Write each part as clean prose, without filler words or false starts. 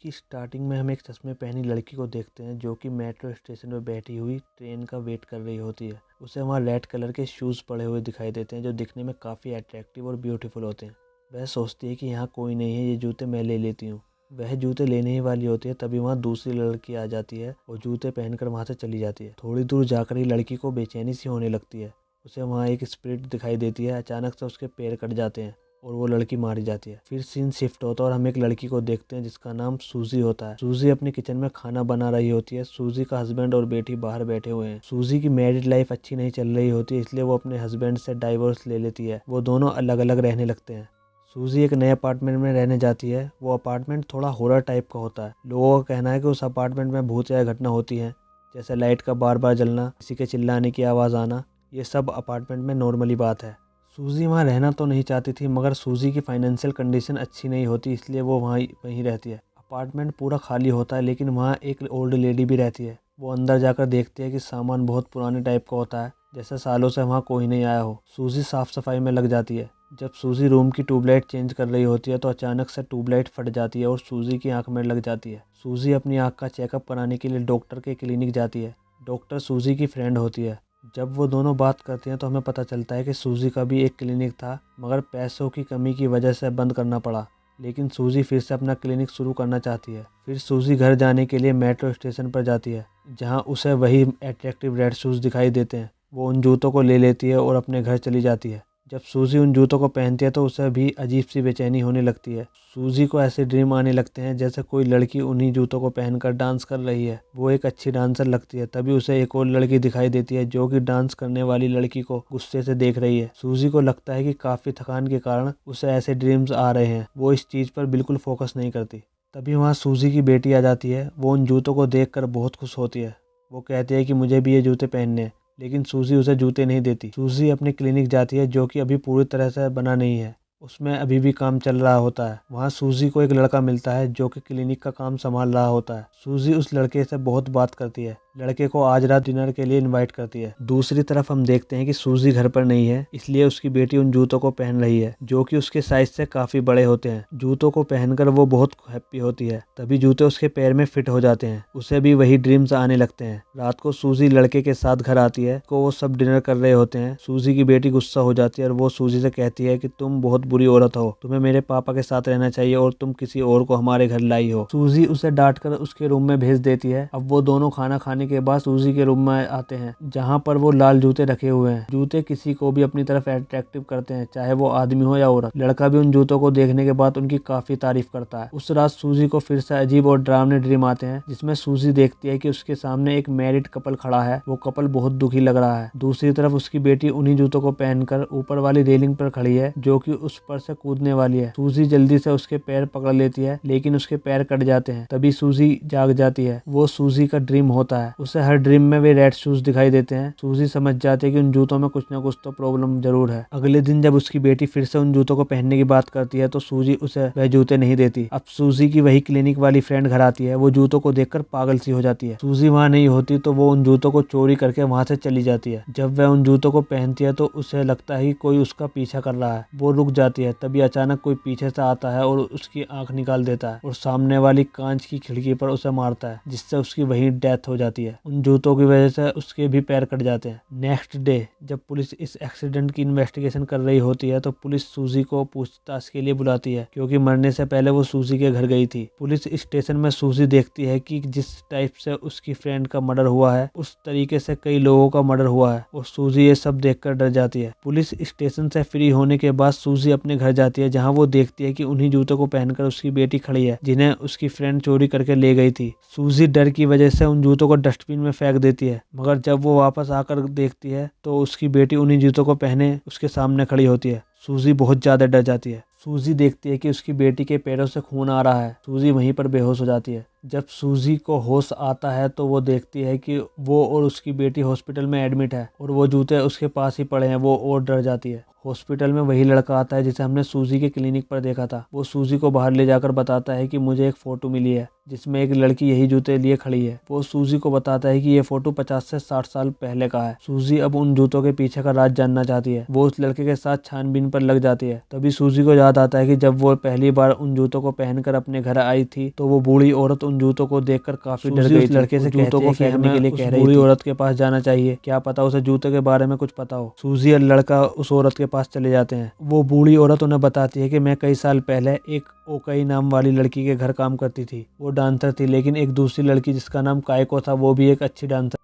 की स्टार्टिंग में हम एक चश्मे पहनी लड़की को देखते हैं जो कि मेट्रो स्टेशन पर बैठी हुई ट्रेन का वेट कर रही होती है। उसे वहाँ रेड कलर के शूज़ पड़े हुए दिखाई देते हैं जो दिखने में काफ़ी अट्रैक्टिव और ब्यूटीफुल होते हैं। वह सोचती है कि यहाँ कोई नहीं है, ये जूते मैं ले लेती हूँ। वह जूते लेने ही वाली होती है, तभी वहाँ दूसरी लड़की आ जाती है और जूते पहनकर वहाँ से चली जाती है। थोड़ी दूर जाकर ही लड़की को बेचैनी सी होने लगती है। उसे वहाँ एक स्पिरिट दिखाई देती है। अचानक से उसके पैर कट जाते हैं और वो लड़की मारी जाती है। फिर सीन शिफ्ट होता है और हम एक लड़की को देखते हैं जिसका नाम सूजी होता है। सूजी अपने किचन में खाना बना रही होती है। सूजी का हस्बैंड और बेटी बाहर बैठे हुए हैं। सूजी की मैरिड लाइफ अच्छी नहीं चल रही होती है, इसलिए वो अपने हस्बैंड से डाइवोर्स ले लेती है। वो दोनों अलग अलग रहने लगते हैं। सूजी एक नए अपार्टमेंट में रहने जाती है। वो अपार्टमेंट थोड़ा हॉरर टाइप का होता है। लोगों का कहना है कि उस अपार्टमेंट में भूत या घटना होती है, जैसे लाइट का बार बार जलना, किसी के चिल्लाने की आवाज़ आना। ये सब अपार्टमेंट में नॉर्मली बात है। सूजी वहाँ रहना तो नहीं चाहती थी, मगर सूजी की फाइनेंशियल कंडीशन अच्छी नहीं होती, इसलिए वो वहीं रहती है। अपार्टमेंट पूरा खाली होता है, लेकिन वहाँ एक ओल्ड लेडी भी रहती है। वो अंदर जाकर देखती है कि सामान बहुत पुराने टाइप का होता है, जैसे सालों से वहाँ कोई नहीं आया हो। सूजी साफ़ सफाई में लग जाती है। जब सूजी रूम की ट्यूबलाइट चेंज कर रही होती है तो अचानक से ट्यूबलाइट फट जाती है और सूजी की आंख में लग जाती है। सूजी अपनी आंख का चेकअप कराने के लिए डॉक्टर के क्लिनिक जाती है। डॉक्टर सूजी की फ्रेंड होती है। जब वो दोनों बात करते हैं तो हमें पता चलता है कि सूजी का भी एक क्लिनिक था, मगर पैसों की कमी की वजह से बंद करना पड़ा। लेकिन सूजी फिर से अपना क्लिनिक शुरू करना चाहती है। फिर सूजी घर जाने के लिए मेट्रो स्टेशन पर जाती है, जहां उसे वही अट्रैक्टिव रेड शूज़ दिखाई देते हैं। वो उन जूतों को ले लेती है और अपने घर चली जाती है। जब सूजी उन जूतों को पहनती है तो उसे भी अजीब सी बेचैनी होने लगती है। सूजी को ऐसे ड्रीम आने लगते हैं जैसे कोई लड़की उन्हीं जूतों को पहनकर डांस कर रही है। वो एक अच्छी डांसर लगती है। तभी उसे एक और लड़की दिखाई देती है जो कि डांस करने वाली लड़की को गुस्से से देख रही है। सूजी को लगता है कि काफ़ी थकान के कारण उसे ऐसे ड्रीम्स आ रहे हैं। वो इस चीज़ पर बिल्कुल फोकस नहीं करती। तभी वहाँ सूजी की बेटी आ जाती है। वो उन जूतों को देखकर बहुत खुश होती है। वो कहती है कि मुझे भी ये जूते पहनने हैं, लेकिन सूजी उसे जूते नहीं देती। सूजी अपने क्लिनिक जाती है जो कि अभी पूरी तरह से बना नहीं है, उसमें अभी भी काम चल रहा होता है। वहाँ सूजी को एक लड़का मिलता है जो कि क्लिनिक का काम संभाल रहा होता है। सूजी उस लड़के से बहुत बात करती है, लड़के को आज रात डिनर के लिए इनवाइट करती है। दूसरी तरफ हम देखते हैं कि सूजी घर पर नहीं है, इसलिए उसकी बेटी उन जूतों को पहन रही है जो कि उसके साइज से काफी बड़े होते हैं। जूतों को पहनकर वो बहुत हैप्पी होती है। तभी जूते उसके पैर में फिट हो जाते हैं। उसे भी वही ड्रीम्स आने लगते हैं। रात को सूजी लड़के के साथ घर आती है को वो सब डिनर कर रहे होते हैं। सूजी की बेटी गुस्सा हो जाती है और वो सूजी से कहती है कि तुम बहुत बुरी औरत हो, तुम्हें मेरे पापा के साथ रहना चाहिए और तुम किसी और को हमारे घर लाई हो। सूजी उसे डांटकर उसके रूम में भेज देती है। अब वो दोनों खाना खाने के बाद सूजी के रूम में आते हैं, जहां पर वो लाल जूते रखे हुए हैं। जूते किसी को भी अपनी तरफ अट्रैक्टिव करते हैं, चाहे वो आदमी हो या औरत। लड़का भी उन जूतों को देखने के बाद उनकी काफी तारीफ करता है। उस रात सूजी को फिर से अजीब और डरावने ड्रीम आते हैं, जिसमें सूजी देखती है कि उसके सामने एक मैरिड कपल खड़ा है। वो कपल बहुत दुखी लग रहा है। दूसरी तरफ उसकी बेटी उन्हीं जूतों को पहनकर ऊपर वाली रेलिंग पर खड़ी है, जो कि उस पर से कूदने वाली है। सूजी जल्दी से उसके पैर पकड़ लेती है, लेकिन उसके पैर कट जाते हैं। तभी सूजी जाग जाती है। वो सूजी का ड्रीम होता है। उसे हर ड्रीम में वे रेड शूज दिखाई देते हैं। सूजी समझ जाती है कि उन जूतों में कुछ ना कुछ तो प्रॉब्लम जरूर है। अगले दिन जब उसकी बेटी फिर से उन जूतों को पहनने की बात करती है तो सूजी उसे वह जूते नहीं देती। अब सूजी की वही क्लिनिक वाली फ्रेंड घर आती है। वो जूतों को देखकर पागल सी हो जाती है। सूजी वहाँ नहीं होती तो वो उन जूतों को चोरी करके वहाँ से चली जाती है। जब वह उन जूतों को पहनती है तो उसे लगता है कि कोई उसका पीछा कर रहा है। वो रुक जाती है। तभी अचानक कोई पीछे से आता है और उसकी आंख निकाल देता है और सामने वाली कांच की खिड़की पर उसे मारता है, जिससे उसकी वही डेथ हो जाती है। उन जूतों की वजह से उसके भी पैर कट जाते हैं। नेक्स्ट डे जब पुलिस इस एक्सीडेंट की इन्वेस्टिगेशन कर रही होती है तो पुलिस सूजी को पूछताछ के लिए बुलाती है, क्योंकि मरने से पहले वो सूजी के घर गई थी। पुलिस स्टेशन में सूजी देखती है कि जिस टाइप से उसकी फ्रेंड का मर्डर हुआ है उस तरीके से कई लोगों का मर्डर हुआ है, और सूजी ये सब देखकर डर जाती है। पुलिस स्टेशन से फ्री होने के बाद सूजी अपने घर जाती है, जहाँ वो देखती है कि उन्हीं जूतों को पहनकर उसकी बेटी खड़ी है, जिन्हें उसकी फ्रेंड चोरी करके ले गई थी। सूजी डर की वजह से उन जूतों को डस्टबिन में फेंक देती है, मगर जब वो वापस आकर देखती है तो उसकी बेटी उन्हीं जूतों को पहने उसके सामने खड़ी होती है। सूजी बहुत ज्यादा डर जाती है। सूजी देखती है कि उसकी बेटी के पैरों से खून आ रहा है। सूजी वहीं पर बेहोश हो जाती है। जब सूजी को होश आता है तो वो देखती है कि वो और उसकी बेटी हॉस्पिटल में एडमिट है और वो जूते उसके पास ही पड़े हैं। वो और डर जाती है। हॉस्पिटल में वही लड़का आता है जिसे हमने सूजी के क्लिनिक पर देखा था। वो सूजी को बाहर ले जाकर बताता है कि मुझे एक फोटो मिली है जिसमें एक लड़की यही जूते लिए खड़ी है। वो सूजी को बताता है कि ये फोटो 50 से 60 साल पहले का है। सूजी अब उन जूतों के पीछे का राज जानना चाहती है। वो उस लड़के के साथ छानबीन पर लग जाती है। तभी सूजी को याद याद आता है कि जब वो पहली बार उन जूतों को पहनकर अपने घर आई थी तो वो बूढ़ी औरत उन जूतों को देखकर काफी डर गई थी। लड़के से जूतों को फेंकने के लिए कह रही थी। बूढ़ी औरत के पास जाना चाहिए, क्या पता उसे जूते के बारे में कुछ पता हो। सूजी और लड़का उस औरत के पास चले जाते हैं। वो बूढ़ी औरत उन्हें बताती है कि मैं कई साल पहले एक ओकई नाम वाली लड़की के घर काम करती थी। वो डांसर थी, लेकिन एक दूसरी लड़की जिसका नाम कायको था वो भी एक अच्छी डांसर।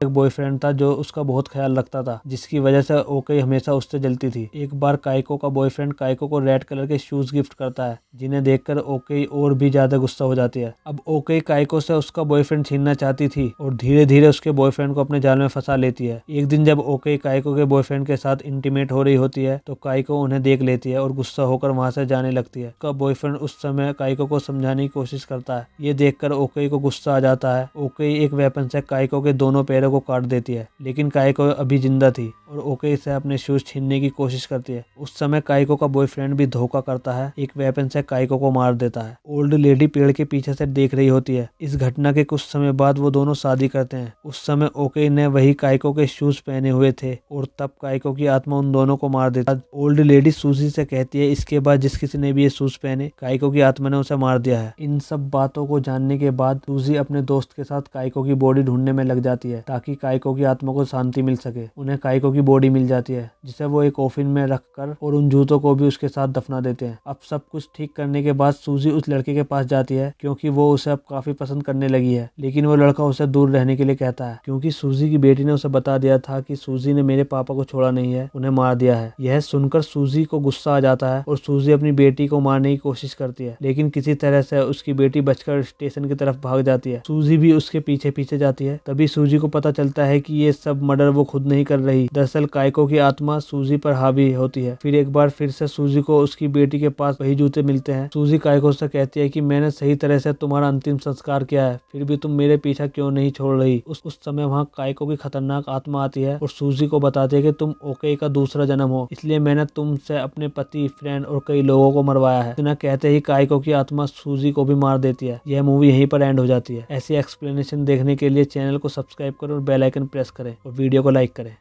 एक बॉयफ्रेंड था जो उसका बहुत ख्याल रखता था, जिसकी वजह से ओकई हमेशा उससे जलती थी। एक बार कायको का बॉयफ्रेंड कायको को रेड कलर के शूज गिफ्ट करता है, जिन्हें देखकर ओकई और भी ज्यादा गुस्सा हो जाती है। अब ओकई कायको से उसका बॉयफ्रेंड छीनना चाहती थी और धीरे धीरे उसके बॉयफ्रेंड को अपने जाल में फंसा लेती है। एक दिन जब ओकई कायको के बॉयफ्रेंड के साथ इंटीमेट हो रही होती है तो कायको उन्हें देख लेती है और गुस्सा होकर वहां से जाने लगती है। उसका बॉयफ्रेंड उस समय कायको को समझाने की कोशिश करता है। ये देखकर ओकई को गुस्सा आ जाता है। ओकई एक वेपन से कायको के दोनों पैरों को काट देती है, लेकिन कायको अभी जिंदा थी और ओकई से अपने शूज छीनने की कोशिश करती है। उस समय कायको का बॉयफ्रेंड भी धोखा करता है, एक वेपन से कायको को मार देता है। ओल्ड लेडी पेड़ के पीछे से देख रही होती है। इस घटना के कुछ समय बाद वो दोनों शादी करते हैं। उस समय ओकई ने वही कायको के शूज पहने हुए थे और तब कायको की आत्मा उन दोनों को मार देता। ओल्ड लेडी सूजी से कहती है इसके बाद जिस किसी ने भी ये शूज पहने कायको की आत्मा ने उसे मार दिया है। इन सब बातों को जानने के बाद सूजी अपने दोस्त के साथ कायको की बॉडी ढूंढने में लग जाती है ताकि कायको की आत्मा को शांति मिल सके। उन्हें कायको की बॉडी मिल जाती है, जिसे वो एक कोफिन में रखकर और उन जूतों को भी उसके साथ दफना देते हैं। अब सब कुछ ठीक करने के बाद सूजी उस लड़के के पास जाती है क्योंकि वो उसे अब काफी पसंद करने लगी है, लेकिन वो लड़का उसे दूर रहने के लिए कहता है क्योंकि सूजी की बेटी ने उसे बता दिया था कि सूजी ने मेरे पापा को छोड़ा नहीं है, उन्हें मार दिया है। यह सुनकर सूजी को गुस्सा आ जाता है और सूजी अपनी बेटी को मारने की कोशिश करती है, लेकिन किसी तरह से उसकी बेटी बचकर स्टेशन की तरफ भाग जाती है। सूजी भी उसके पीछे पीछे जाती है। तभी सूजी को पता चलता है कि ये सब मर्डर वो खुद नहीं कर रही, दरअसल कायको की आत्मा सूजी पर हावी होती है। फिर एक बार फिर से सूजी को उसकी बेटी के पास वही जूते मिलते हैं। सूजी कायको से कहती है कि मैंने सही तरह से तुम्हारा अंतिम संस्कार किया है, फिर भी तुम मेरे पीछा क्यों नहीं छोड़ रही। उस समय वहाँ कायको की खतरनाक आत्मा आती है और सूजी को बताती है कि तुम ओकई का दूसरा जन्म हो, इसलिए मैंने तुमसे अपने पति, फ्रेंड और कई लोगों को मरवाया है। इतना कहते ही कायको की आत्मा सूजी को भी मार देती है। यह मूवी यहीं पर एंड हो जाती है। ऐसी एक्सप्लेनेशन देखने के लिए चैनल को सब्सक्राइब करें और बेल आइकन प्रेस करें और वीडियो को लाइक करें।